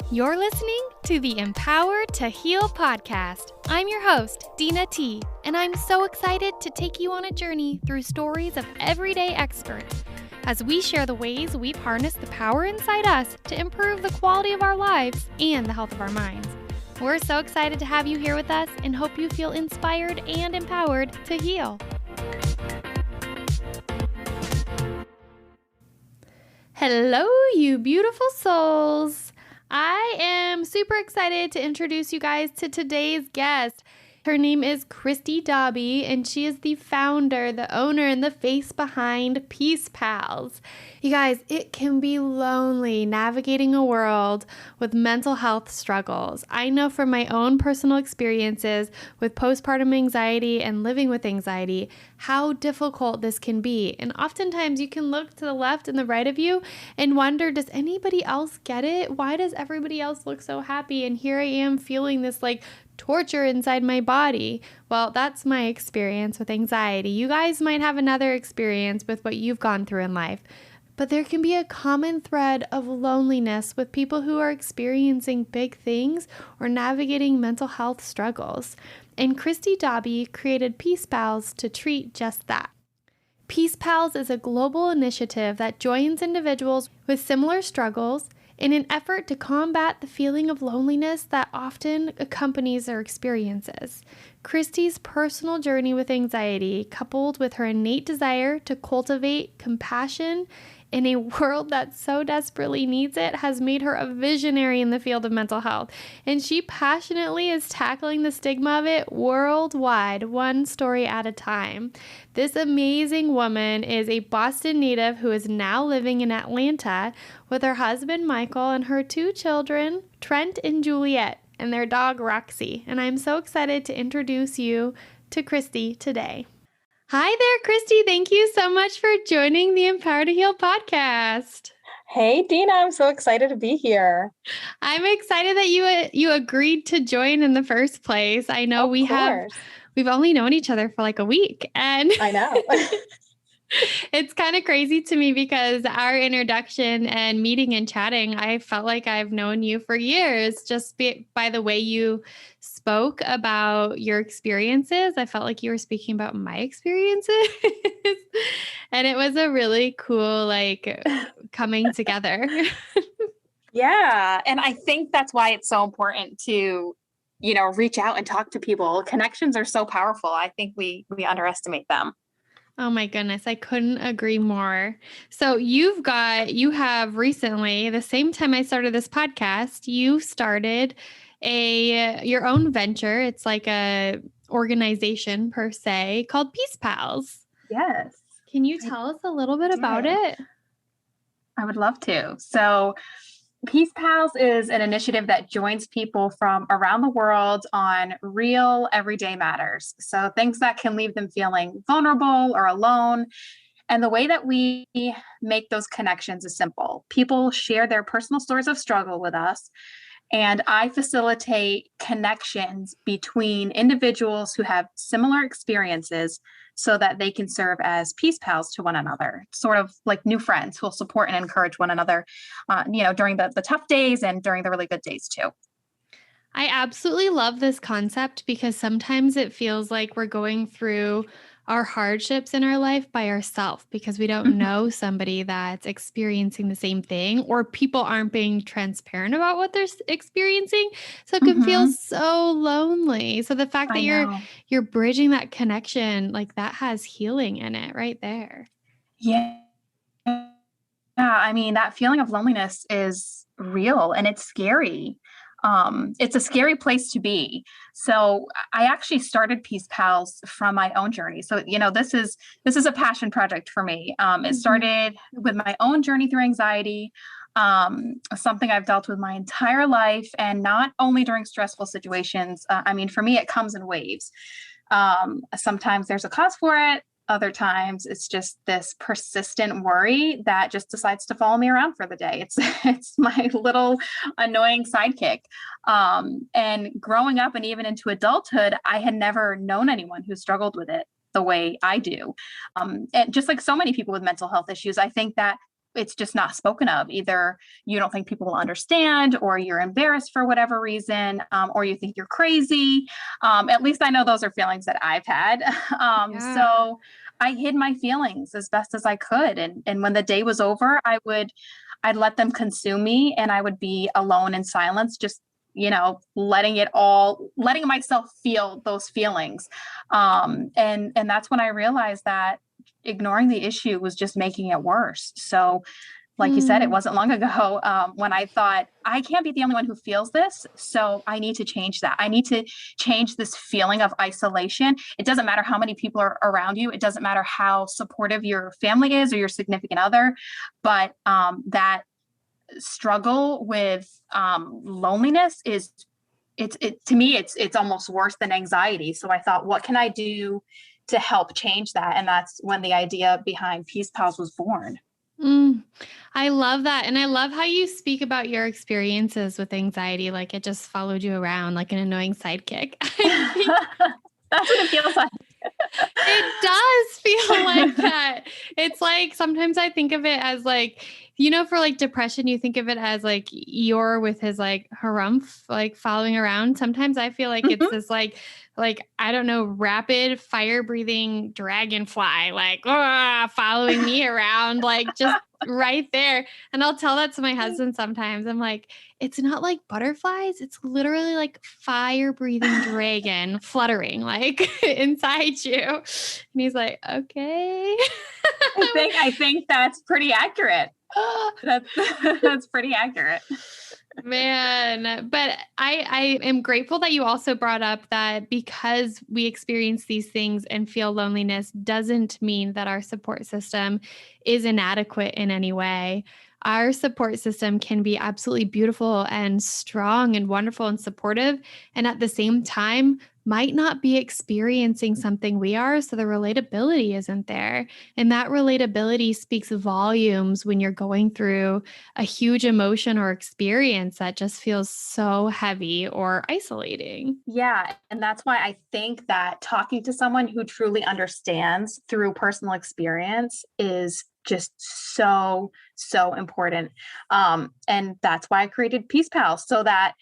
You're listening to the Empower to Heal podcast. I'm your host, Dina T, and I'm so excited to take you on a journey through stories of everyday experts as we share the ways we've harnessed the power inside us to improve the quality of our lives and the health of our minds. We're so excited to have you here with us and hope you feel inspired and empowered to heal. Hello, you beautiful souls. I am super excited to introduce you guys to today's guest. Her name is Kristy Daube, and she is the founder, the owner, and the face behind Peace Pals. You guys, it can be lonely navigating a world with mental health struggles. I know from my own personal experiences with postpartum anxiety and living with anxiety, how difficult this can be. And oftentimes you can look to the left and the right of you and wonder, does anybody else get it? Why does everybody else look so happy? And here I am feeling this torture inside my body. Well, that's my experience with anxiety. You guys might have another experience with what you've gone through in life. But there can be a common thread of loneliness with people who are experiencing big things or navigating mental health struggles. And Kristy Daube created Peace Pals to treat just that. Peace Pals is a global initiative that joins individuals with similar struggles in an effort to combat the feeling of loneliness that often accompanies our experiences. Kristy's personal journey with anxiety, coupled with her innate desire to cultivate compassion in a world that so desperately needs it, has made her a visionary in the field of mental health. And she passionately is tackling the stigma of it worldwide, one story at a time. This amazing woman is a Boston native who is now living in Atlanta with her husband, Michael, and her two children, Trent and Juliet, and their dog, Roxy. And I'm so excited to introduce you to Kristy today. Hi there, Kristy. Thank you so much for joining the Empower to Heal podcast. Hey, Dina. I'm so excited to be here. I'm excited that you agreed to join in the first place. I know we've only known each other for a week, and I know. It's kind of crazy to me because our introduction and meeting and chatting, I felt like I've known you for years just by the way you spoke about your experiences. I felt like you were speaking about my experiences. And it was a really cool, coming together. Yeah. And I think that's why it's so important to, reach out and talk to people. Connections are so powerful. I think we underestimate them. Oh my goodness, I couldn't agree more. So you have recently, the same time I started this podcast, you started your own venture. It's like a organization per se called Peace Pals. Yes. Can you tell us a little bit about it? I would love to. So Peace Pals is an initiative that joins people from around the world on real everyday matters. So things that can leave them feeling vulnerable or alone. And the way that we make those connections is simple. People share their personal stories of struggle with us, and I facilitate connections between individuals who have similar experiences so that they can serve as peace pals to one another, sort of like new friends who will support and encourage one another, during the tough days and during the really good days too. I absolutely love this concept because sometimes it feels like we're going through our hardships in our life by ourselves because we don't know somebody that's experiencing the same thing, or people aren't being transparent about what they're experiencing. So it can feel so lonely. So the fact that you're bridging that connection, that has healing in it right there. Yeah. Yeah. I mean, that feeling of loneliness is real and it's scary. It's a scary place to be. So I actually started Peace Pals from my own journey. So, this is a passion project for me. It started with my own journey through anxiety, something I've dealt with my entire life, and not only during stressful situations. For me, it comes in waves. Sometimes there's a cause for it. Other times it's just this persistent worry that just decides to follow me around for the day. It's my little annoying sidekick. And growing up and even into adulthood, I had never known anyone who struggled with it the way I do. And just like so many people with mental health issues, I think that it's just not spoken of. Either you don't think people will understand, or you're embarrassed for whatever reason, or you think you're crazy. At least I know those are feelings that I've had. Yeah. So I hid my feelings as best as I could. And when the day was over, I'd let them consume me, and I would be alone in silence, just, letting myself feel those feelings. And that's when I realized that ignoring the issue was just making it worse. So, like you said, it wasn't long ago when I thought, I can't be the only one who feels this. So I need to change that. I need to change this feeling of isolation. It doesn't matter how many people are around you. It doesn't matter how supportive your family is or your significant other, but that struggle with loneliness to me, it's almost worse than anxiety. So I thought, what can I do to help change that? And that's when the idea behind Peace Pals was born. I love that. And I love how you speak about your experiences with anxiety. Like it just followed you around like an annoying sidekick. I think That's what it feels like. it does feel like that. It's like sometimes I think of it as like, for like depression, you think of it as like Eeyore with his like harumph, like following around. Sometimes I feel like it's Mhm. this like I don't know, rapid fire breathing dragonfly, like following me around, like just right there. And I'll tell that to my husband sometimes. I'm like, it's not like butterflies. It's literally like fire breathing dragon fluttering like inside you. And he's like, okay. I think that's pretty accurate. That's that's pretty accurate. Man, but I am grateful that you also brought up that because we experience these things and feel loneliness doesn't mean that our support system is inadequate in any way. Our support system can be absolutely beautiful and strong and wonderful and supportive, and at the same time, might not be experiencing something we are. So the relatability isn't there. And that relatability speaks volumes when you're going through a huge emotion or experience that just feels so heavy or isolating. Yeah, and that's why I think that talking to someone who truly understands through personal experience is just so, so important. And that's why I created Peace Pals, so that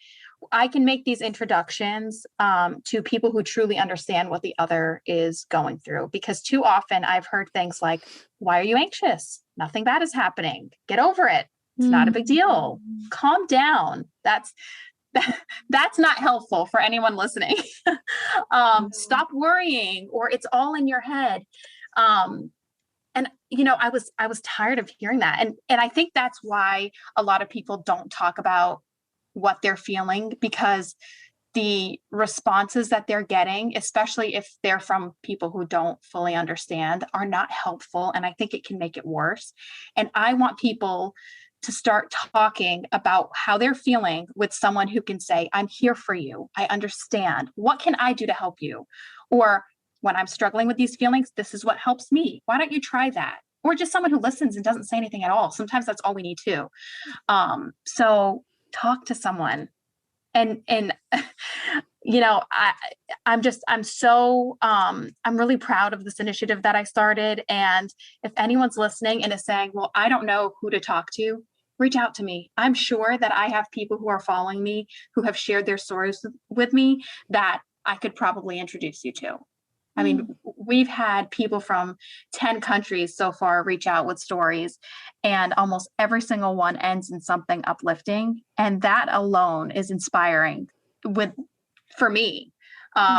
I can make these introductions to people who truly understand what the other is going through. Because too often I've heard things like, "Why are you anxious? Nothing bad is happening. Get over it. It's not a big deal. Mm. Calm down." That's not helpful for anyone listening. Stop worrying, or it's all in your head. Um, and I was tired of hearing that, and I think that's why a lot of people don't talk about what they're feeling, because the responses that they're getting, especially if they're from people who don't fully understand, are not helpful. And I think it can make it worse. And I want people to start talking about how they're feeling with someone who can say, "I'm here for you. I understand. What can I do to help you?" Or, "When I'm struggling with these feelings, this is what helps me. Why don't you try that?" Or just someone who listens and doesn't say anything at all. Sometimes that's all we need too. So talk to someone. And I I'm really proud of this initiative that I started. And if anyone's listening and is saying, "Well, I don't know who to talk to," reach out to me. I'm sure that I have people who are following me who have shared their stories with me that I could probably introduce you to. I mean, Mm. we've had people from 10 countries so far reach out with stories, and almost every single one ends in something uplifting. And that alone is inspiring with for me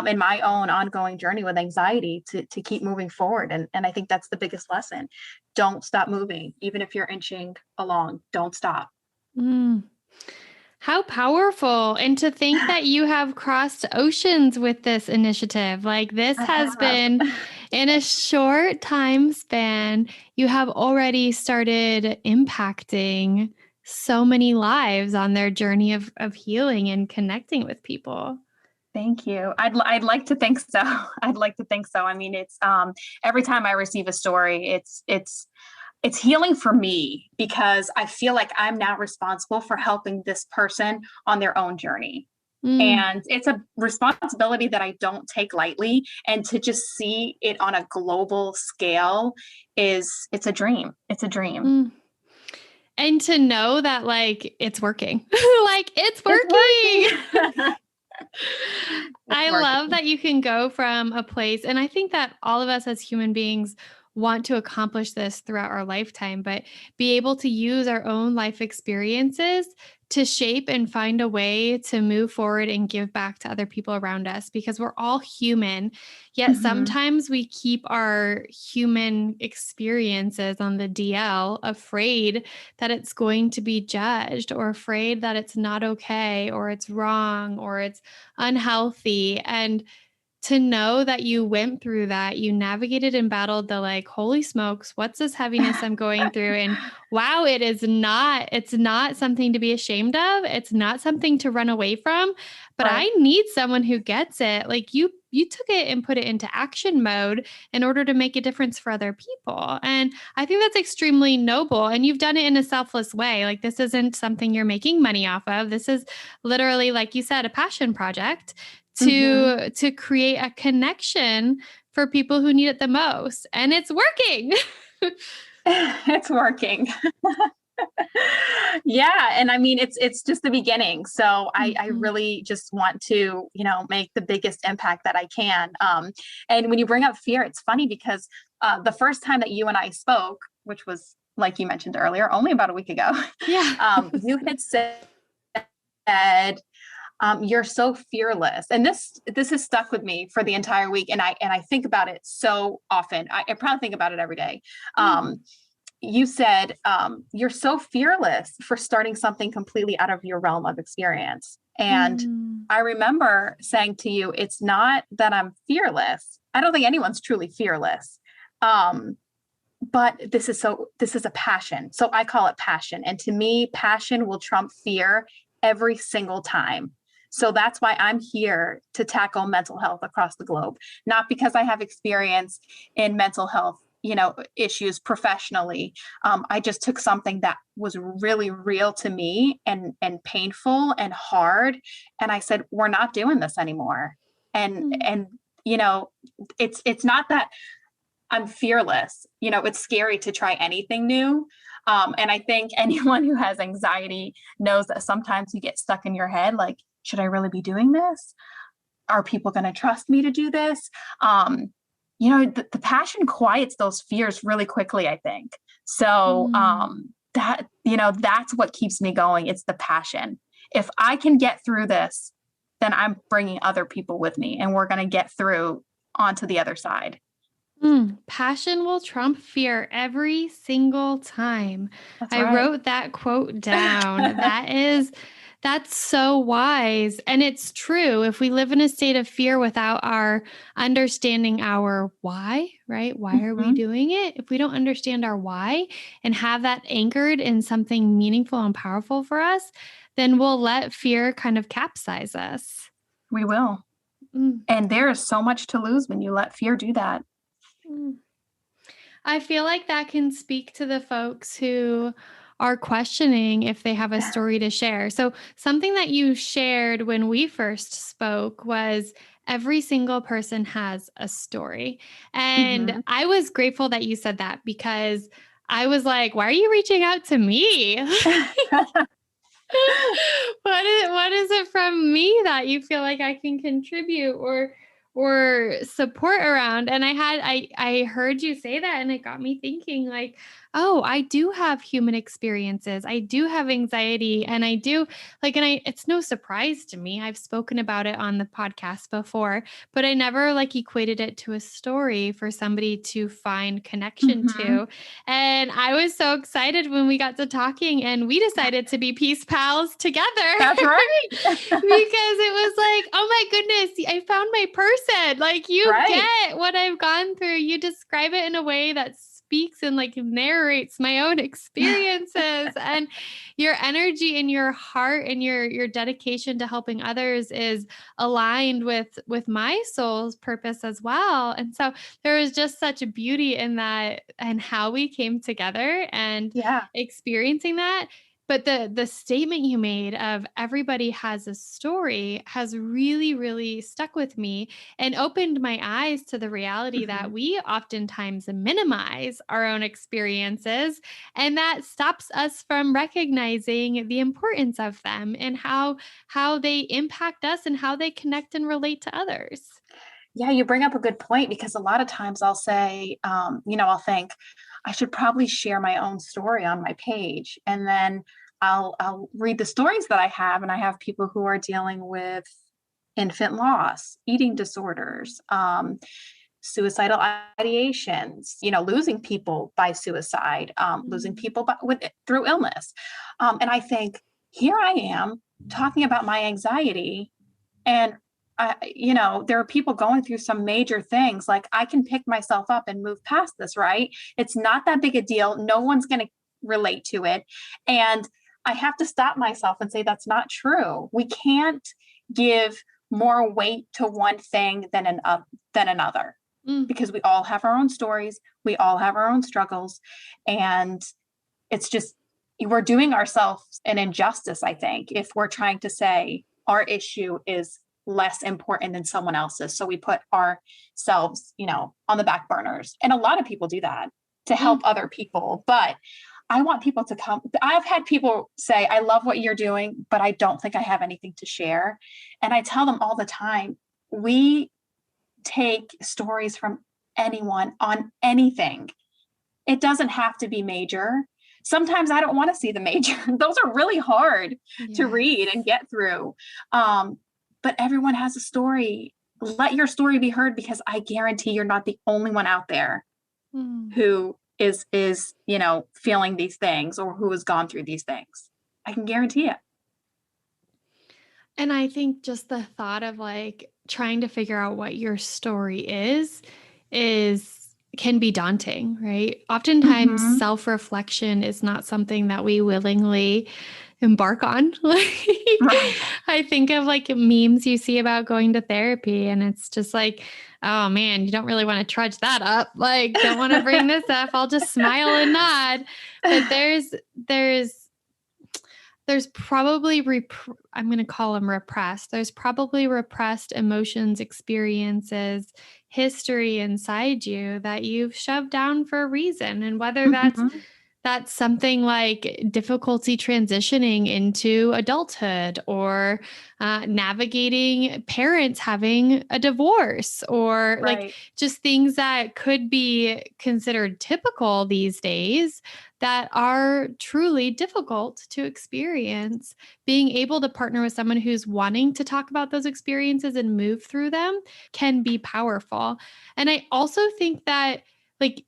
in my own ongoing journey with anxiety to keep moving forward. And I think that's the biggest lesson. Don't stop moving. Even if you're inching along, don't stop. Mm. How powerful. And to think that you have crossed oceans with this initiative. Like this I has have. been in a short time span, you have already started impacting so many lives on their journey of healing and connecting with people. Thank you. I'd like to think so. I'd like to think so. I mean, it's every time I receive a story, it's healing for me, because I feel like I'm now responsible for helping this person on their own journey. Mm, And it's a responsibility that I don't take lightly. And to just see it on a global scale it's a dream. It's a dream. mm. And to know that like it's working, like it's It's working. working. It's I love working. that you can go from a place, and I think that all of us as human beings want to accomplish this throughout our lifetime, but be able to use our own life experiences to shape and find a way to move forward and give back to other people around us because we're all human. Yet Mhm. sometimes we keep our human experiences on the DL, afraid that it's going to be judged or afraid that it's not okay or it's wrong or it's unhealthy. And to know that you went through that, you navigated and battled the like, holy smokes, what's this heaviness I'm going through? And wow, it's not something to be ashamed of. It's not something to run away from, but I Right. need someone who gets it. Like you took it and put it into action mode in order to make a difference for other people. And I think that's extremely noble. And you've done it in a selfless way. Like this isn't something you're making money off of. This is literally, like you said, a passion project Mhm. to create a connection for people who need it the most, and it's working. It's working. Yeah, and I mean it's just the beginning. So I Mhm. really just want to, make the biggest impact that I can. And when you bring up fear, it's funny because the first time that you and I spoke, which was like you mentioned earlier, only about a week ago, Yeah. you had said you're so fearless, and this has stuck with me for the entire week, and I think about it so often. I probably think about it every day. Mm. Um, you said you're so fearless for starting something completely out of your realm of experience, and Mm. I remember saying to you, it's not that I'm fearless. I don't think anyone's truly fearless. Um, but this is a passion. So I call it passion. And to me, passion will trump fear every single time. So that's why I'm here to tackle mental health across the globe, not because I have experience in mental health, issues professionally. I just took something that was really real to me and painful and hard, and I said, we're not doing this anymore. Mm. And you know, it's not that I'm fearless. It's scary to try anything new. And I think anyone who has anxiety knows that sometimes you get stuck in your head like, should I really be doing this? Are people going to trust me to do this? The passion quiets those fears really quickly, I think. So Mm. that's what keeps me going. It's the passion. If I can get through this, then I'm bringing other people with me and we're going to get through onto the other side. Mm. Passion will trump fear every single time. That's I right. wrote that quote down. That's so wise. And it's true. If we live in a state of fear without our understanding our why, right? Why are we Mhm. doing it? If we don't understand our why and have that anchored in something meaningful and powerful for us, then we'll let fear kind of capsize us. We will. Mm, And there is so much to lose when you let fear do that. mm. I feel like that can speak to the folks who are questioning if they have a story to share. So, something that you shared when we first spoke was every single person has a story. And Mhm. I was grateful that you said that because I was like, why are you reaching out to me? What is it from me that you feel like I can contribute or support around? And I heard you say that and it got me thinking like, oh, I do have human experiences. I do have anxiety and I do like and I it's no surprise to me. I've spoken about it on the podcast before, but I never like equated it to a story for somebody to find connection Mhm. to. And I was so excited when we got to talking and we decided to be peace pals together That's right. because it was like, oh my goodness, I found my person. Like, you Right. get what I've gone through. You describe it in a way that speaks and like narrates my own experiences and your energy and your heart and your dedication to helping others is aligned with my soul's purpose as well. And so there was just such a beauty in that and how we came together and Yeah. experiencing that. But the statement you made of everybody has a story has really, really stuck with me and opened my eyes to the reality that Mhm. we oftentimes minimize our own experiences, and that stops us from recognizing the importance of them and how they impact us and how they connect and relate to others. Yeah, you bring up a good point because a lot of times I'll say, I'll think I should probably share my own story on my page, and then I'll read the stories that I have, and I have people who are dealing with infant loss, eating disorders, suicidal ideations, losing people by suicide, losing Mm. people through illness, and I think here I am talking about my anxiety and there are people going through some major things. Like I can pick myself up and move past this, right? It's not that big a deal. No one's going to relate to it. And I have to stop myself and say that's not true. We can't give more weight to one thing than another Mm. because we all have our own stories. We all have our own struggles. And it's just, we're doing ourselves an injustice, I think, if we're trying to say our issue is less important than someone else's. So we put ourselves, on the back burners. And a lot of people do that to help Mm. other people. But I want people to come. I've had people say, I love what you're doing, but I don't think I have anything to share. And I tell them all the time, we take stories from anyone on anything. It doesn't have to be major. Sometimes I don't want to see the major. Those are really hard to read Yes. and get through. Um, but everyone has a story. Let your story be heard because I guarantee you're not the only one out there Mm. who is feeling these things or who has gone through these things. I can guarantee it. And I think just the thought of like trying to figure out what your story is can be daunting, right? Oftentimes Mm-hmm. self-reflection is not something that we willingly embark on. Like Right. I think of like memes you see about going to therapy and it's just like, oh man, you don't really want to trudge that up. Like don't want to bring this up. I'll just smile and nod. But there's there's probably I'm going to call them repressed. There's probably repressed emotions, experiences, history inside you that you've shoved down for a reason. And whether Mm-hmm. that's something like difficulty transitioning into adulthood or navigating parents having a divorce or like Right. just things that could be considered typical these days that are truly difficult to experience. Being able to partner with someone who's wanting to talk about those experiences and move through them can be powerful. And I also think that, like,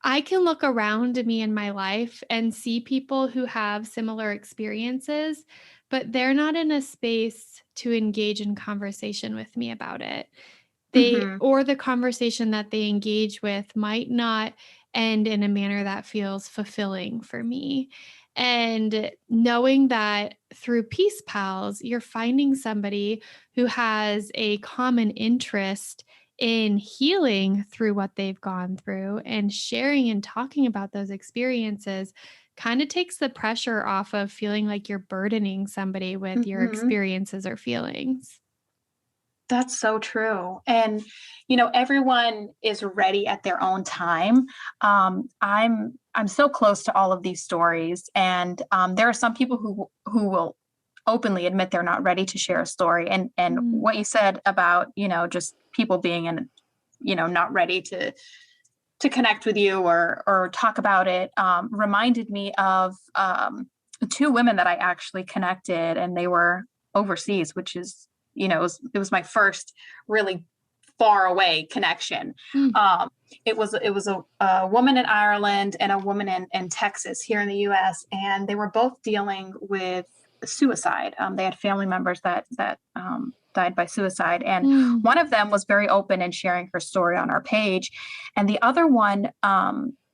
I can look around me in my life and see people who have similar experiences, but they're not in a space to engage in conversation with me about it. They Mm-hmm. or the conversation that they engage with might not end in a manner that feels fulfilling for me. And knowing that through Peace Pals, you're finding somebody who has a common interest in healing through what they've gone through and sharing and talking about those experiences kind of takes the pressure off of feeling like you're burdening somebody with your Mm-hmm. experiences or feelings. That's so true. And, everyone is ready at their own time. I'm so close to all of these stories. And there are some people who will openly admit they're not ready to share a story. And Mm. what you said about, just people being not ready to connect with you or talk about it, reminded me of two women that I actually connected, and they were overseas, which is, it was my first really far away connection. Mm. Um, it was a woman in Ireland and a woman in Texas here in the U.S., and they were both dealing with suicide. They had family members that died by suicide, and Mm. one of them was very open in sharing her story on our page, and the other one,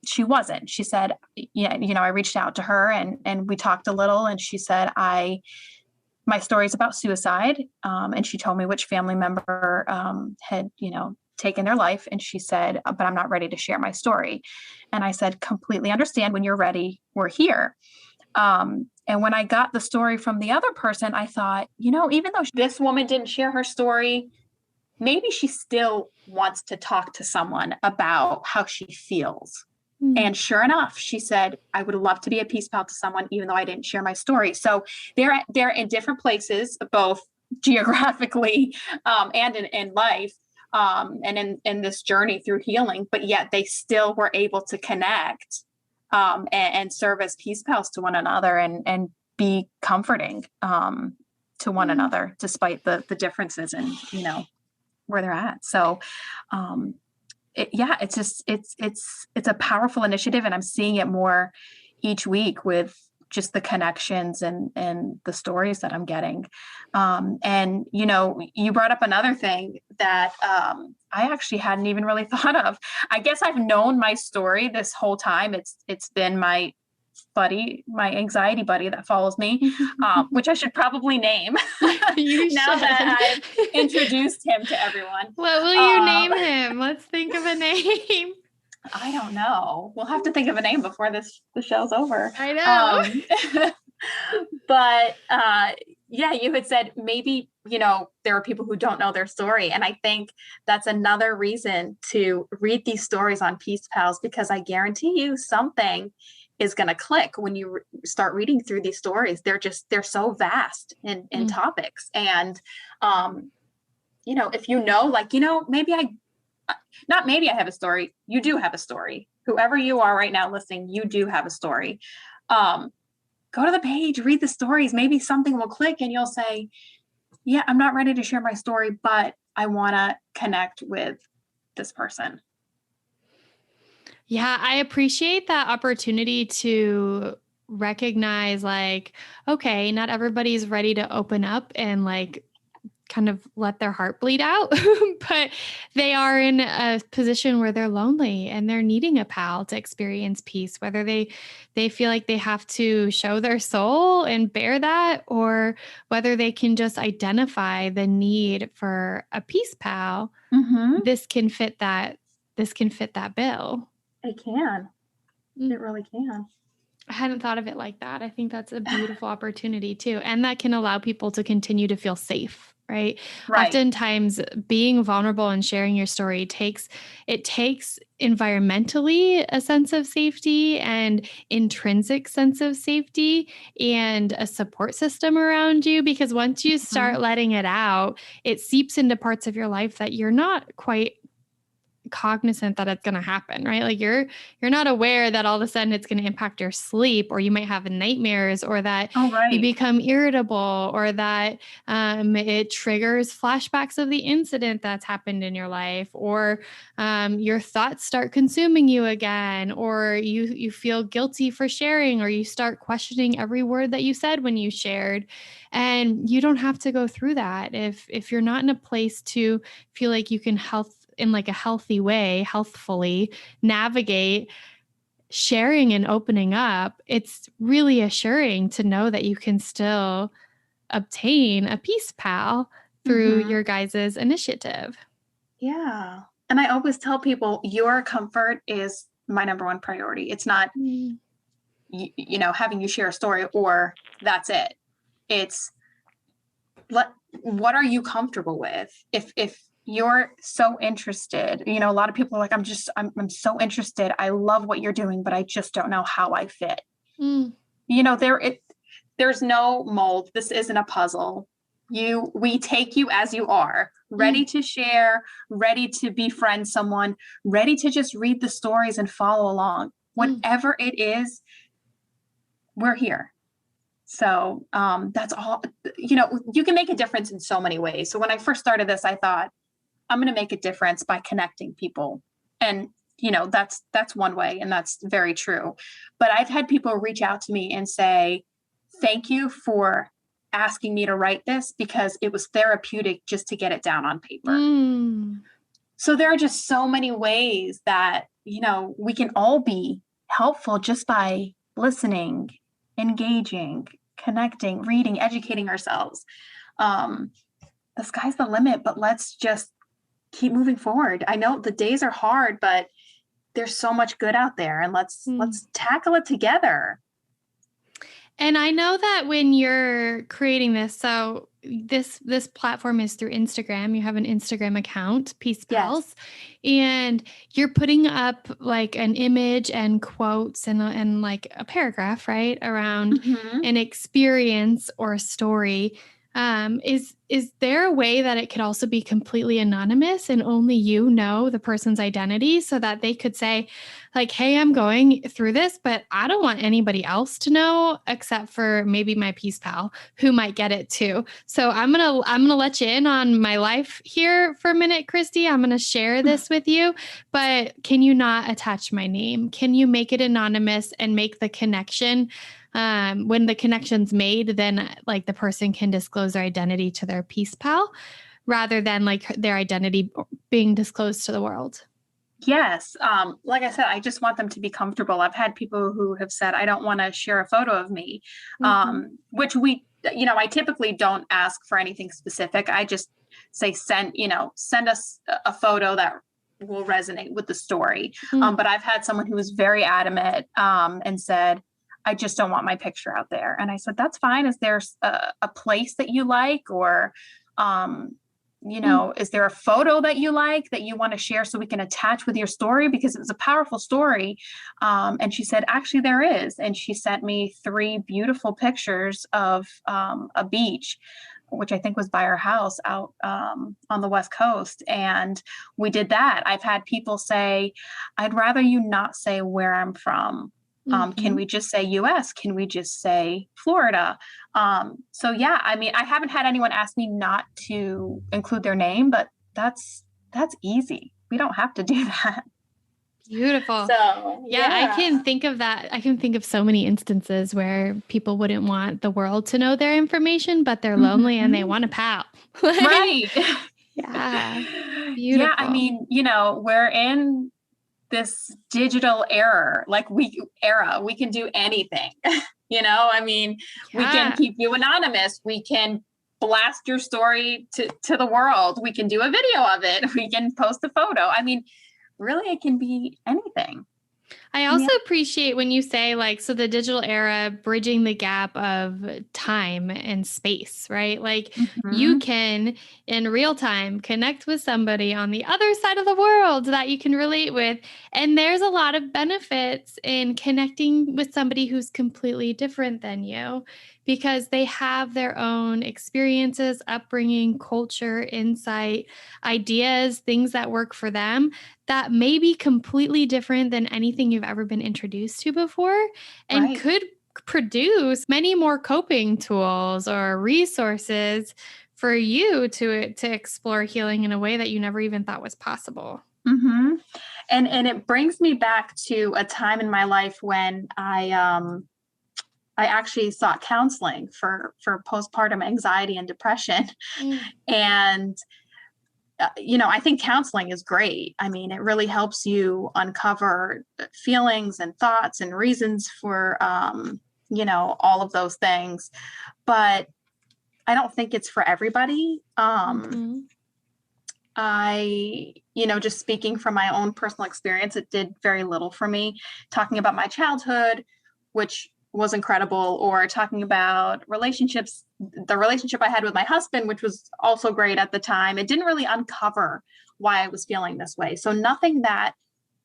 she wasn't. She said, yeah, I reached out to her and we talked a little, and she said, my story is about suicide. And she told me which family member had, taken their life. And she said, but I'm not ready to share my story. And I said, completely understand. When you're ready, we're here. And when I got the story from the other person, I thought, even though this woman didn't share her story, maybe she still wants to talk to someone about how she feels. And sure enough, she said, I would love to be a peace pal to someone, even though I didn't share my story. So they're in different places, both geographically and in life, and in this journey through healing, but yet they still were able to connect and serve as peace pals to one another and be comforting to one another, despite the differences in, where they're at. So it's a powerful initiative, and I'm seeing it more each week with just the connections and the stories that I'm getting. And, you brought up another thing that I actually hadn't even really thought of. I guess I've known my story this whole time. It's been my buddy, my anxiety buddy that follows me, which I should probably name now that I've introduced him to everyone. What will you name him? Let's think of a name. I don't know. We'll have to think of a name before the show's over. I know. But you had said maybe, there are people who don't know their story. And I think that's another reason to read these stories on Peace Pals, because I guarantee you something is going to click when you start reading through these stories. They're so vast in topics. And, if maybe I have a story. You do have a story. Whoever you are right now listening, you do have a story. Go to the page, read the stories. Maybe something will click and you'll say, yeah, I'm not ready to share my story, but I want to connect with this person. Yeah, I appreciate that opportunity to recognize, like, okay, not everybody's ready to open up and like kind of let their heart bleed out, but they are in a position where they're lonely and they're needing a pal to experience peace, whether they feel like they have to show their soul and bear that, or whether they can just identify the need for a peace pal. This can fit that bill. It can. It really can. I hadn't thought of it like that. I think that's a beautiful opportunity too. And that can allow people to continue to feel safe, right? Oftentimes being vulnerable and sharing your story takes environmentally a sense of safety and intrinsic sense of safety and a support system around you, because once you start letting it out, it seeps into parts of your life that you're not quite cognizant that it's going to happen, right? Like you're not aware that all of a sudden it's going to impact your sleep, or you might have nightmares, or that you become irritable, or that it triggers flashbacks of the incident that's happened in your life, or your thoughts start consuming you again, or you feel guilty for sharing, or you start questioning every word that you said when you shared. And you don't have to go through that if you're not in a place to feel like you can in like a healthy way, healthfully navigate sharing and opening up. It's really assuring to know that you can still obtain a peace pal through your guys' initiative. Yeah. And I always tell people, your comfort is my number one priority. It's not, having you share a story or that's it. It's what are you comfortable with? If you're so interested, a lot of people are like, I'm so interested. I love what you're doing, but I just don't know how I fit. There's no mold. This isn't a puzzle. We take you as you are, ready to share, ready to befriend someone, ready to just read the stories and follow along. Whatever it is, we're here. So that's all, you can make a difference in so many ways. So when I first started this, I thought, I'm going to make a difference by connecting people. And, that's one way, and that's very true. But I've had people reach out to me and say, thank you for asking me to write this, because it was therapeutic just to get it down on paper. So there are just so many ways that, we can all be helpful just by listening, engaging, connecting, reading, educating ourselves. The sky's the limit, but let's just keep moving forward. I know the days are hard, but there's so much good out there, and let's tackle it together. And I know that when you're creating this, so this platform is through Instagram. You have an Instagram account, Peace Yes. Pals, and you're putting up like an image and quotes and like a paragraph, right, around Hmm. an experience or a story. Is there a way that it could also be completely anonymous and only you know the person's identity so that they could say, like, hey, I'm going through this, but I don't want anybody else to know except for maybe my Peace Pal who might get it too. So I'm gonna let you in on my life here for a minute, Kristy. I'm gonna share this with you, but can you not attach my name? Can you make it anonymous and make the connection? When the connection's made, then like the person can disclose their identity to their Peace Pal rather than like their identity being disclosed to the world. Yes. Like I said, I just want them to be comfortable. I've had people who have said, I don't want to share a photo of me, Mm-hmm. which I typically don't ask for anything specific. I just say, send us a photo that will resonate with the story. But I've had someone who was very adamant and said, I just don't want my picture out there. And I said, that's fine. Is there a place that you like, or, um, is there a photo that you like that you want to share so we can attach with your story? Because it was a powerful story. And she said, actually, there is. And she sent me 3 beautiful pictures of a beach, which I think was by her house out on the West Coast. And we did that. I've had people say, I'd rather you not say where I'm from. Can Mm-hmm. we just say US? Can we just say Florida? So yeah, I mean, I haven't had anyone ask me not to include their name, but that's easy. We don't have to do that. Beautiful. So Yeah, I yeah. can think of that. I can think of so many instances where people wouldn't want the world to know their information, but they're lonely and they Mhm. want a pal. Like, Right. yeah, Yeah, I beautiful. mean, we're in this digital era. We can do anything. I mean, we can Yeah. keep you anonymous. We can blast your story to the world. We can do a video of it. We can post a photo. I mean, really, it can be anything. I Yeah. also appreciate when you say, like, so the digital era bridging the gap of time and space, right? Like, you Hmm. can in real time connect with somebody on the other side of the world that you can relate with. And there's a lot of benefits in connecting with somebody who's completely different than you because they have their own experiences, upbringing, culture, insight, ideas, things that work for them that may be completely different than anything you've ever been introduced to before and Right. could produce many more coping tools or resources for you to explore healing in a way that you never even thought was possible. Hmm. And it brings me back to a time in my life when I actually sought counseling for postpartum anxiety and depression. Mm. And I think counseling is great. I mean, it really helps you uncover feelings and thoughts and reasons for, all of those things. But I don't think it's for everybody. Mhm. Just speaking from my own personal experience, it did very little for me. Talking about my childhood, which was incredible, or talking about relationships, the relationship I had with my husband, which was also great at the time, it didn't really uncover why I was feeling this way. So nothing that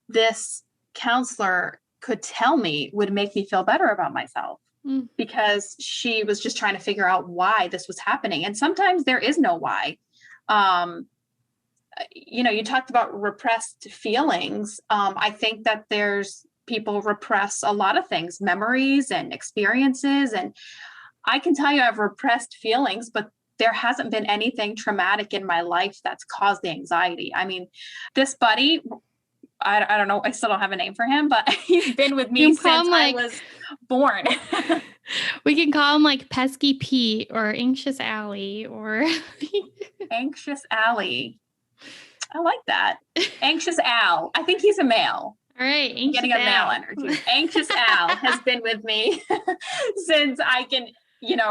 this counselor could tell me would make me feel better about myself, Mm. because she was just trying to figure out why this was happening. And sometimes there is no why. Um, you talked about repressed feelings. I think that there's people repress a lot of things, memories and experiences. And I can tell you I've repressed feelings, but there hasn't been anything traumatic in my life that's caused the anxiety. I mean, this buddy, I don't know, I still don't have a name for him, but he's been with You me can call since them I like was born. we can call them like Pesky Pete or Anxious Allie or Anxious Allie. I like that. Anxious Al. I think he's a male. all right, I'm getting Anxious a male Al. energy. Anxious Al has been with me since I can,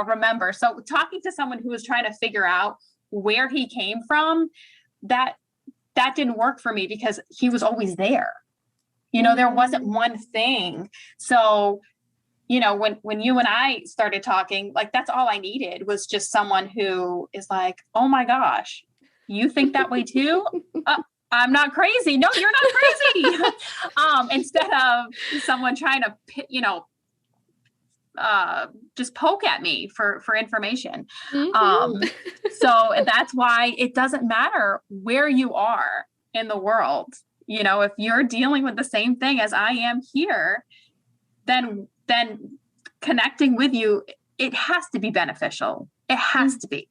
remember. So talking to someone who was trying to figure out where he came from, that that didn't work for me because he was always there. There wasn't Mm. one thing. So when you and I started talking, like that's all I needed was just someone who is like, oh my gosh, you think that way too? I'm not crazy. No, you're not crazy. Instead of someone trying to, just poke at me for information. Mhm. So that's why it doesn't matter where you are in the world. If you're dealing with the same thing as I am here, then connecting with you, it has to be beneficial. It has to be.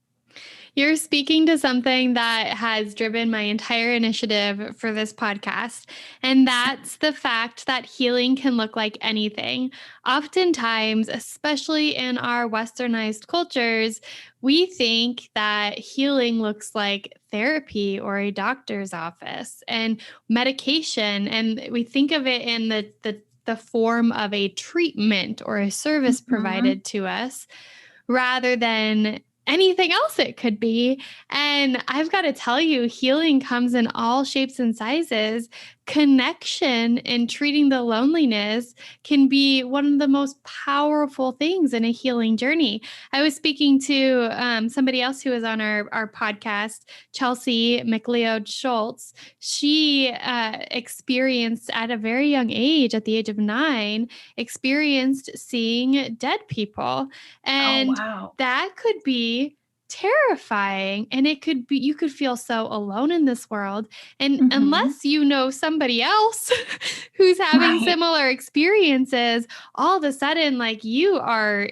You're speaking to something that has driven my entire initiative for this podcast, and that's the fact that healing can look like anything. Oftentimes, especially in our westernized cultures, we think that healing looks like therapy or a doctor's office and medication, and we think of it in the form of a treatment or a service Mhm. provided to us rather than anything else it could be. And I've got to tell you, healing comes in all shapes and sizes. Connection and treating the loneliness can be one of the most powerful things in a healing journey. I was speaking to somebody else who was on our podcast, Chelsea McLeod Schultz. She experienced at a very young age, at the age of 9, experienced seeing dead people. Oh, And wow. that could be terrifying, and it could be you could feel so alone in this world, and Mhm. unless you know somebody else who's having Right. similar experiences, all of a sudden like you are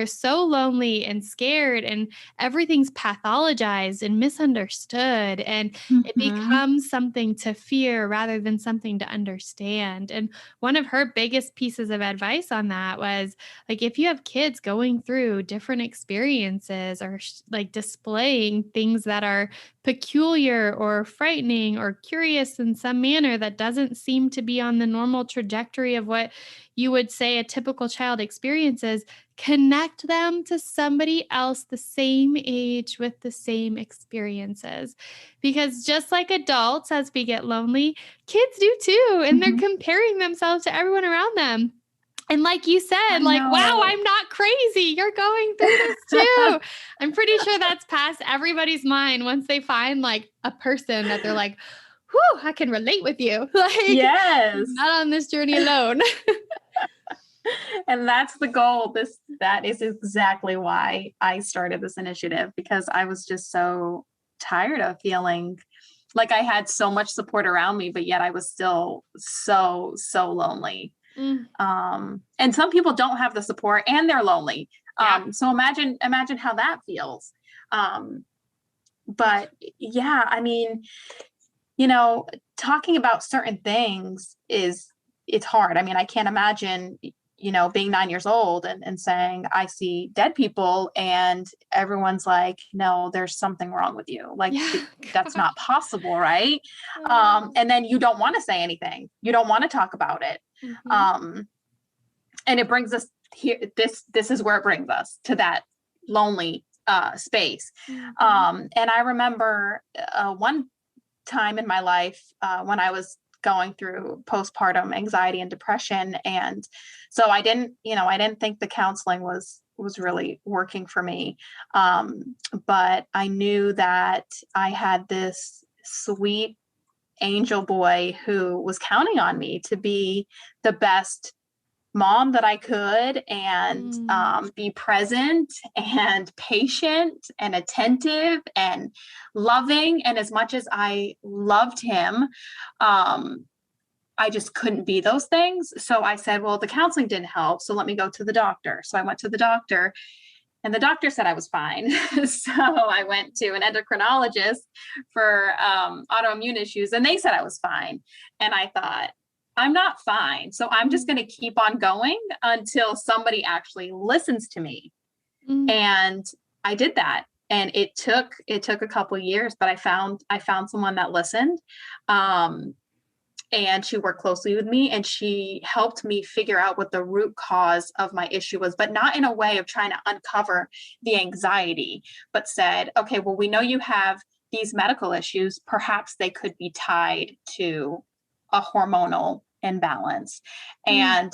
so lonely and scared, and everything's pathologized and misunderstood, and it Mhm. becomes something to fear rather than something to understand. And one of her biggest pieces of advice on that was, like, if you have kids going through different experiences or like displaying things that are peculiar or frightening or curious in some manner that doesn't seem to be on the normal trajectory of what you would say a typical child experiences, connect them to somebody else the same age with the same experiences. Because just like adults, as we get lonely, kids do too. And they're Mhm. comparing themselves to everyone around them. And like you said, I like, wow, know. I'm not crazy. You're going through this too. I'm pretty sure that's past everybody's mind once they find like a person that they're like, whew, I can relate with you. Like, you're Yes. not on this journey alone. And that's the goal. That is exactly why I started this initiative, because I was just so tired of feeling like I had so much support around me, but yet I was still so lonely. Mm, And some people don't have the support and they're lonely. yeah. So imagine how that feels. Um, but yeah, I mean, you know, talking about certain things it's hard. I mean, I can't imagine, being 9 years old and saying, I see dead people, and everyone's like, no, there's something wrong with you. Like Yeah. that's God. not possible, right? Oh. And then you don't want to say anything. You don't want to talk about it. Mhm. Um, and it brings us here. This is where it brings us to that lonely space. Mhm. And I remember one time in my life when I was going through postpartum anxiety and depression. And so I didn't think the counseling was really working for me. But I knew that I had this sweet angel boy who was counting on me to be the best mom that I could, and Mm. be present and patient and attentive and loving. And as much as I loved him, um, I just couldn't be those things. So I said, well, the counseling didn't help. So let me go to the doctor. So I went to the doctor, and the doctor said I was fine. So I went to an endocrinologist for autoimmune issues, and they said I was fine. And I thought, I'm not fine. So I'm just Mm. going to keep on going until somebody actually listens to me. Mm. And I did that. And it took a couple of years, but I found someone that listened. Um, and she worked closely with me, and she helped me figure out what the root cause of my issue was, but not in a way of trying to uncover the anxiety, but said, okay, well, we know you have these medical issues. Perhaps they could be tied to a hormonal imbalance. Mm. And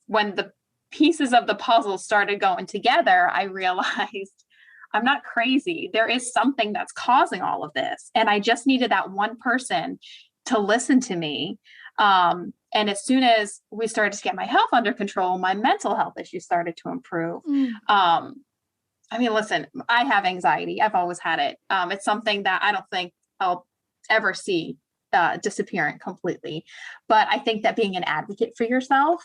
when the pieces of the puzzle started going together, I realized I'm not crazy. There is something that's causing all of this. And I just needed that one person to listen to me. And as soon as we started to get my health under control, my mental health issues started to improve. I mean, listen, I have anxiety. I've always had it. It's something that I don't think I'll ever see disappearing completely. But I think that being an advocate for yourself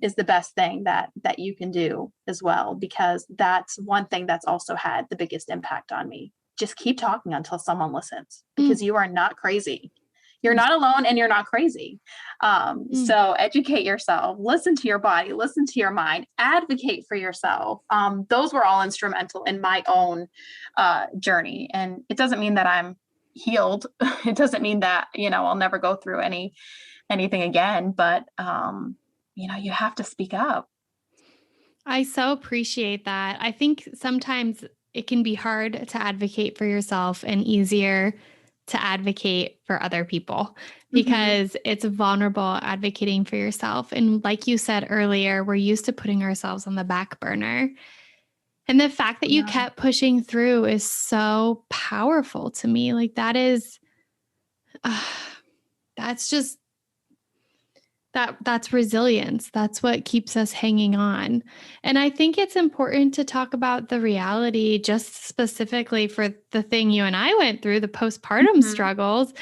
is the best thing that you can do as well, because that's one thing that's also had the biggest impact on me. Just keep talking until someone listens, because you are not crazy. You're not alone, and you're not crazy. So educate yourself, listen to your body, listen to your mind, advocate for yourself. Those were all instrumental in my own journey. And it doesn't mean that I'm healed. It doesn't mean that, I'll never go through anything again, but you have to speak up. I so appreciate that. I think sometimes it can be hard to advocate for yourself and easier to advocate for other people, because it's vulnerable advocating for yourself. And like you said earlier, we're used to putting ourselves on the back burner. And the fact that you kept pushing through is so powerful to me. Like that's just, that's resilience. That's what keeps us hanging on. And I think it's important to talk about the reality, just specifically for the thing you and I went through, the postpartum struggles,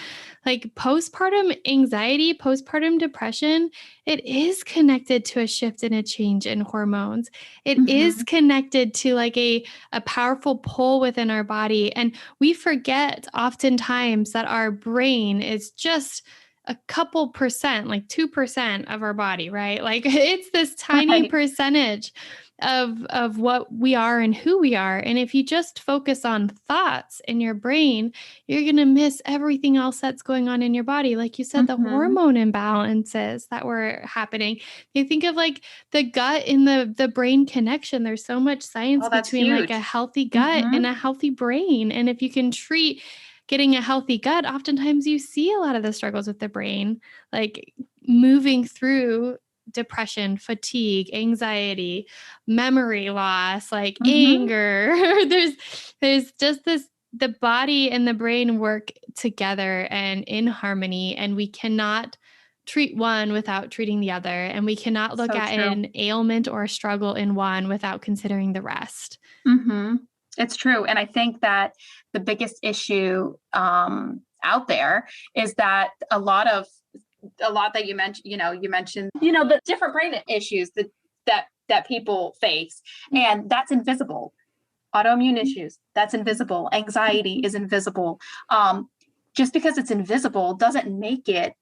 like postpartum anxiety, postpartum depression. It is connected to a shift and a change in hormones. It is connected to like a powerful pull within our body. And we forget oftentimes that our brain is just a couple percent, like 2% of our body, right? Like it's this tiny percentage of what we are and who we are. And if you just focus on thoughts in your brain, you're going to miss everything else that's going on in your body. Like you said, the hormone imbalances that were happening. You think of like the gut and the brain connection. There's so much science between huge. Like a healthy gut and a healthy brain. And if you can treat getting a healthy gut, oftentimes you see a lot of the struggles with the brain, like moving through depression, fatigue, anxiety, memory loss, like anger. There's just this, the body and the brain work together and in harmony, and we cannot treat one without treating the other. And we cannot look at an ailment or a struggle in one without considering the rest. It's true. And I think that the biggest issue out there is that a lot that you mentioned, the different brain issues that people face, and that's invisible. Autoimmune issues, that's invisible. Anxiety is invisible. Just because it's invisible doesn't make it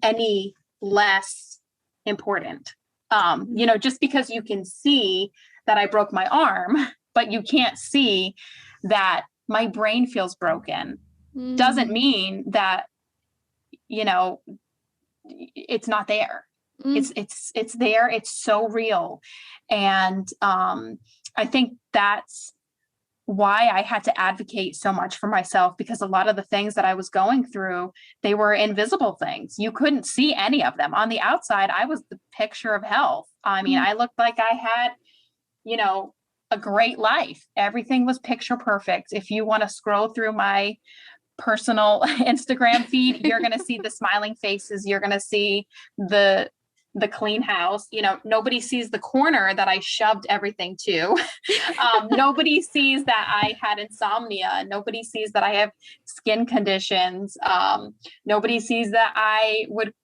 any less important. Just because you can see that I broke my arm, but you can't see that my brain feels broken, doesn't mean that, it's not there. It's there. It's so real. And I think that's why I had to advocate so much for myself, because a lot of the things that I was going through, they were invisible things. You couldn't see any of them. On the outside, I was the picture of health. I mean, I looked like I had, a great life. Everything was picture perfect. If you want to scroll through my personal Instagram feed, you're going to see the smiling faces. You're going to see the clean house. Nobody sees the corner that I shoved everything to. Nobody sees that I had insomnia. Nobody sees that I have skin conditions. Nobody sees that I would,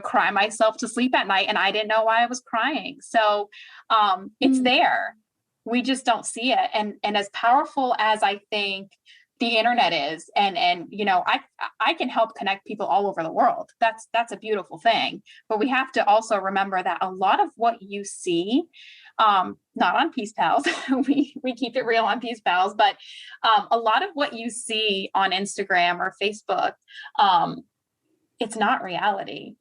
cry myself to sleep at night and I didn't know why I was crying. So it's there. We just don't see it. And as powerful as I think the internet is, and I can help connect people all over the world. That's a beautiful thing. But we have to also remember that a lot of what you see, not on Peace Pals, we keep it real on Peace Pals, but a lot of what you see on Instagram or Facebook, it's not reality.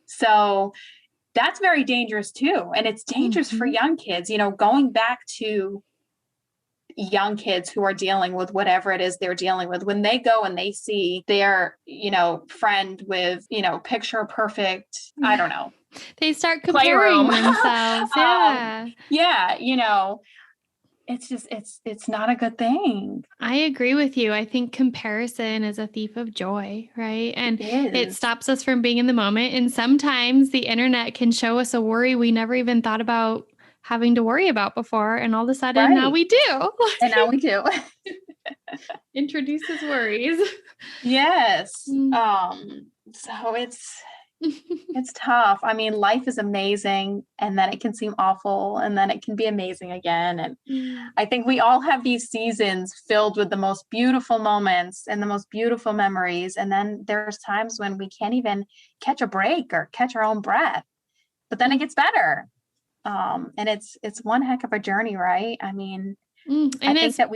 So that's very dangerous too. And it's dangerous for young kids, going back to young kids who are dealing with whatever it is they're dealing with, when they go and they see their, friend with, picture perfect, I don't know, They start comparing playroom. themselves. Yeah. Yeah, it's just, it's not a good thing. I agree with you. I think comparison is a thief of joy, right? And It it is. stops us from being in the moment. And sometimes the internet can show us a worry we never even thought about having to worry about before. And all of a sudden, now Right. we do. And now we do. Introduces worries. Yes. Mm. So it's tough. I mean, life is amazing, and then it can seem awful, and then it can be amazing again. And Mm. I think we all have these seasons filled with the most beautiful moments and the most beautiful memories. And then there's times when we can't even catch a break or catch our own breath, but then it gets better. And it's one heck of a journey, right? I mean, I And think that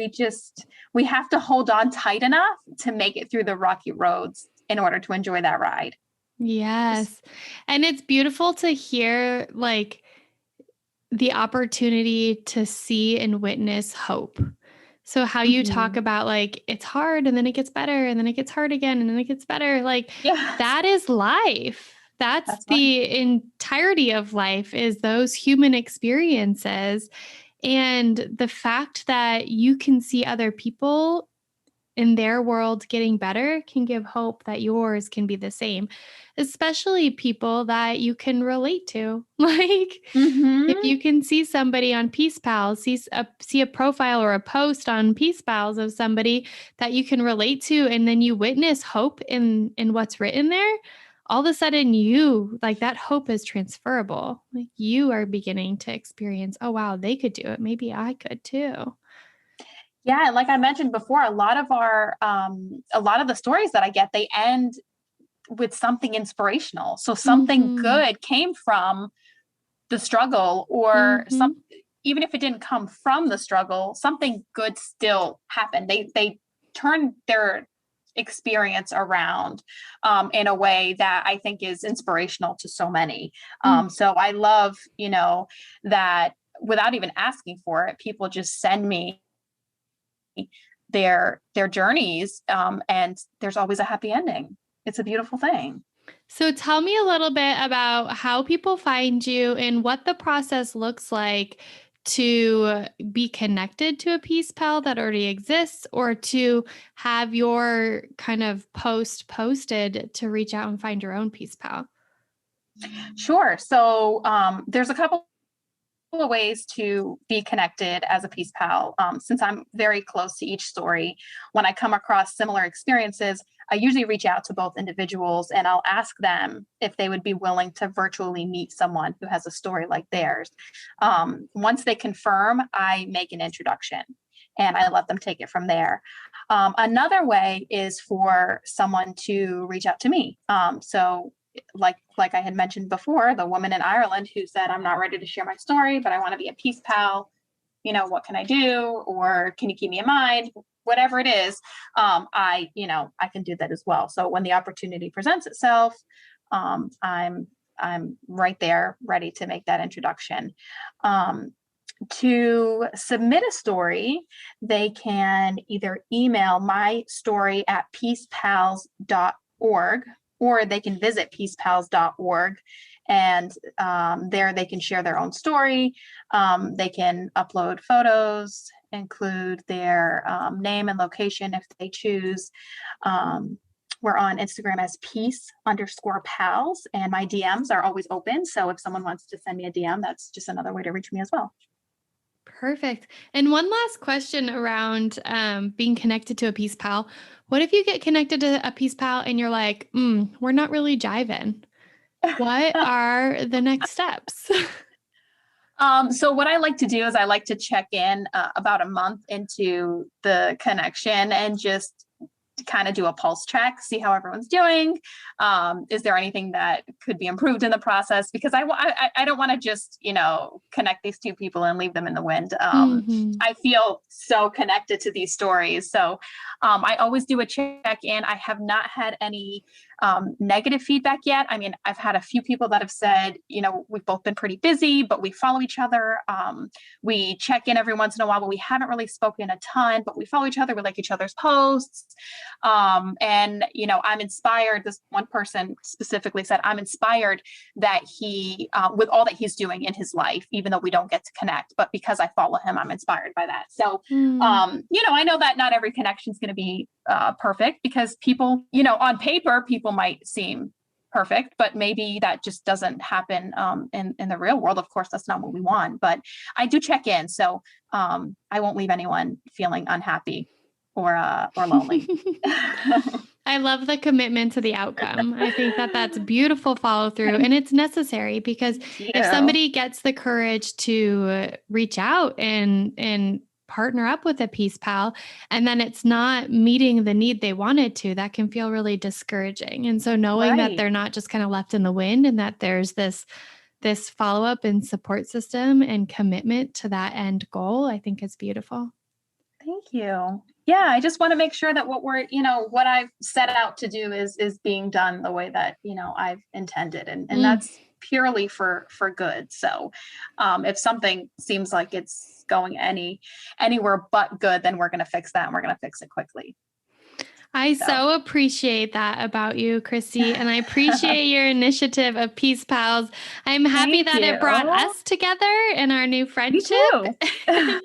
we have to hold on tight enough to make it through the rocky roads in order to enjoy that ride. yes. And it's beautiful to hear like the opportunity to see and witness hope. So how you talk Mhm. about like it's hard and then it gets better and then it gets hard again and then it gets better, like Yes, that is life. That's that's life. the entirety of life is those human experiences. And the fact that you can see other people in their world getting better can give hope that yours can be the same, especially people that you can relate to. Like if Mhm. you can see somebody on Peace Pals, see a profile or a post on Peace Pals of somebody that you can relate to, and then you witness hope in what's written there, all of a sudden you like that hope is transferable. Like you are beginning to experience, oh wow, they could do it. Maybe I could too. Yeah, and like I mentioned before, a lot of the stories that I get, they end with something inspirational. So something Mhm. good came from the struggle, or Mhm. even if it didn't come from the struggle, something good still happened. They turned their experience around in a way that I think is inspirational to so many. Mm. So I love, that without even asking for it, people just send me their journeys, and there's always a happy ending. It's a beautiful thing. So tell me a little bit about how people find you and what the process looks like to be connected to a Peace Pal that already exists or to have your kind of post posted to reach out and find your own Peace Pal. Sure. So there's a couple of ways to be connected as a peace pal. Since I'm very close to each story, when I come across similar experiences, I usually reach out to both individuals and I'll ask them if they would be willing to virtually meet someone who has a story like theirs. Once they confirm, I make an introduction and I let them take it from there. Another way is for someone to reach out to me. So like I had mentioned before, the woman in Ireland who said, I'm not ready to share my story, but I want to be a peace pal. What can I do? Or can you keep me in mind? Whatever it is, I can do that as well. So when the opportunity presents itself, I'm right there ready to make that introduction. To submit a story, they can either email my story at peacepals.org, or they can visit peacepals.org, and there they can share their own story. They can upload photos, include their name and location if they choose. We're on Instagram as peace_pals, and my DMs are always open. So if someone wants to send me a DM, that's just another way to reach me as well. Perfect. And one last question around being connected to a Peace Pal. What if you get connected to a Peace Pal and you're like, we're not really jiving? What are the next steps? So what I like to do is I like to check in about a month into the connection and just kind of do a pulse check, see how everyone's doing. Is there anything that could be improved in the process? Because I don't want to just, connect these two people and leave them in the wind. Hmm. I feel so connected to these stories. So I always do a check in. I have not had any negative feedback yet. I mean, I've had a few people that have said, we've both been pretty busy, but we follow each other. We check in every once in a while, but we haven't really spoken a ton, but we follow each other. We like each other's posts. And, I'm inspired. This one person specifically said, I'm inspired that he, with all that he's doing in his life, even though we don't get to connect, but because I follow him, I'm inspired by that. So, I know that not every connection is going to be perfect, because people, on paper, people might seem perfect, but maybe that just doesn't happen in the real world. Of course, that's not what we want, but I do check in. So I won't leave anyone feeling unhappy or lonely. I love the commitment to the outcome. I think that that's beautiful follow through, and it's necessary, because if somebody gets the courage to reach out and partner up with a peace pal, and then it's not meeting the need they wanted to, that can feel really discouraging. And so knowing that they're not just kind of left in the wind, and that there's this follow-up and support system and commitment to that end goal, I think is beautiful. Thank you. Yeah, I just want to make sure that what I've set out to do is being done the way that, I've intended. And that's purely for good. So if something seems like it's going anywhere but good, then we're going to fix that, and we're going to fix it quickly. I so appreciate that about you, Kristy, and I appreciate your initiative of Peace Pals. I'm happy that it brought us together in our new friendship. Me too.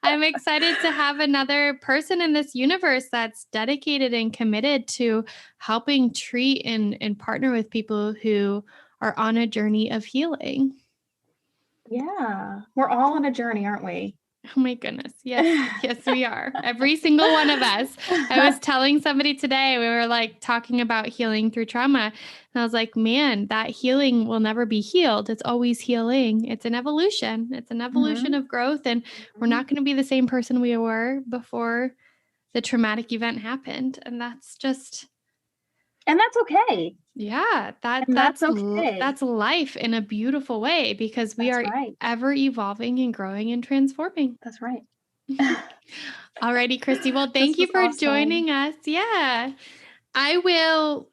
I'm excited to have another person in this universe that's dedicated and committed to helping treat and partner with people who are on a journey of healing. Yeah, we're all on a journey, aren't we? Oh my goodness. Yes. Yes, we are. Every single one of us. I was telling somebody today, we were talking about healing through trauma. And I was like, man, that healing will never be healed. It's always healing. It's an evolution. It's an evolution of growth. And we're not going to be the same person we were before the traumatic event happened. And that's okay. Yeah, that's okay. That's life in a beautiful way, because we are ever evolving and growing and transforming. That's right. Alrighty, Kristy. Well, thank you for joining us. Yeah. I will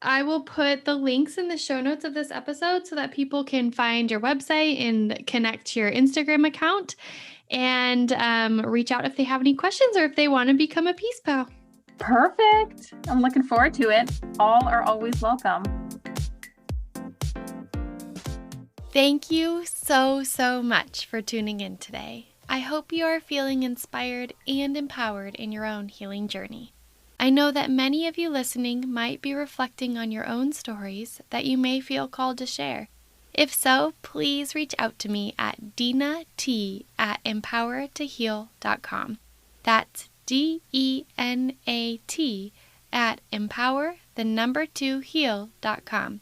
put the links in the show notes of this episode so that people can find your website and connect to your Instagram account, and reach out if they have any questions or if they want to become a Peace Pal. Perfect. I'm looking forward to it. All are always welcome. Thank you so, so much for tuning in today. I hope you are feeling inspired and empowered in your own healing journey. I know that many of you listening might be reflecting on your own stories that you may feel called to share. If so, please reach out to me at dinat@empowertoheal.com. That's DENAT@empower2heal.com.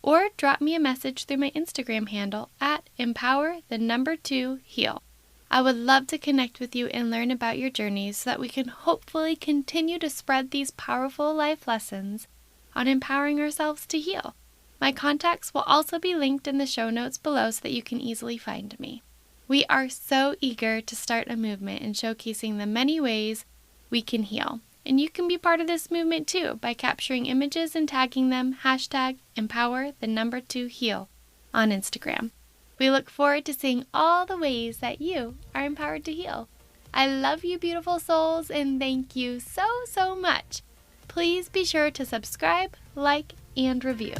Or drop me a message through my Instagram handle at empower2heal. I would love to connect with you and learn about your journeys so that we can hopefully continue to spread these powerful life lessons on empowering ourselves to heal. My contacts will also be linked in the show notes below so that you can easily find me. We are so eager to start a movement in showcasing the many ways we can heal. And you can be part of this movement too by capturing images and tagging them #empower2heal on Instagram. We look forward to seeing all the ways that you are empowered to heal. I love you, beautiful souls, and thank you so, so much. Please be sure to subscribe, like, and review.